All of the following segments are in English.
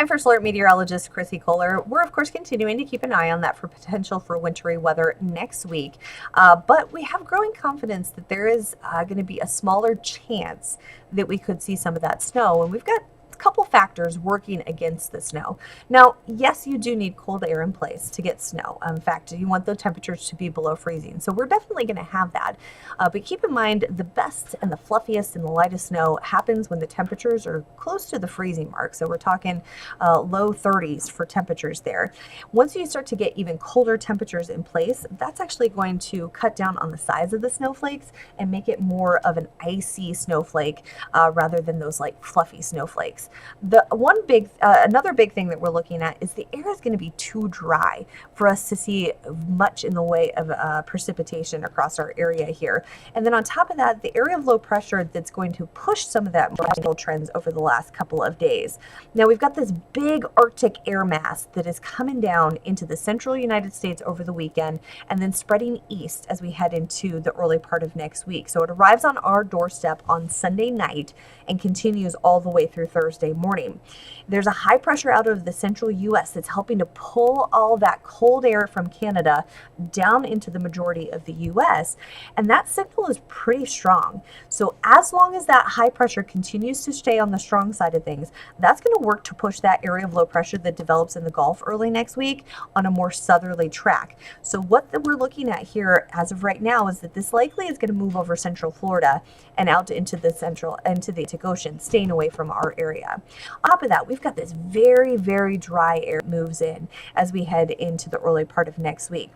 I'm First Alert Meteorologist Chrissy Kohler. We're, of course, continuing to keep an eye on that for potential for wintry weather next week. But we have growing confidence that there is going to be a smaller chance that we could see some of that snow. And we've got couple factors working against the snow. Now, yes, you do need cold air in place to get snow. In fact, you want the temperatures to be below freezing. So we're definitely going to have that. But keep in mind, the best and the fluffiest and the lightest snow happens when the temperatures are close to the freezing mark. So we're talking low 30s for temperatures there. Once you start to get even colder temperatures in place, that's actually going to cut down on the size of the snowflakes and make it more of an icy snowflake rather than those like fluffy snowflakes. Another big thing that we're looking at is the air is going to be too dry for us to see much in the way of precipitation across our area here. And then on top of that, the area of low pressure that's going to push some of that trends over the last couple of days. Now we've got this big Arctic air mass that is coming down into the central United States over the weekend and then spreading east as we head into the early part of next week. So it arrives on our doorstep on Sunday night and continues all the way through Thursday morning. There's a high pressure out of the central U.S. that's helping to pull all that cold air from Canada down into the majority of the U.S. And that signal is pretty strong. So as long as that high pressure continues to stay on the strong side of things, that's going to work to push that area of low pressure that develops in the Gulf early next week on a more southerly track. So what we're looking at here as of right now is that this likely is going to move over central Florida and out into the Atlantic Ocean, staying away from our area. On top of that, we've got this very, very dry air moves in as we head into the early part of next week.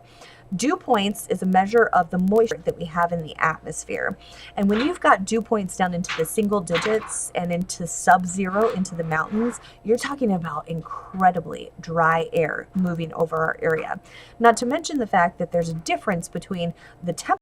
Dew points is a measure of the moisture that we have in the atmosphere. And when you've got dew points down into the single digits and into sub-zero into the mountains, you're talking about incredibly dry air moving over our area. Not to mention the fact that there's a difference between the temperature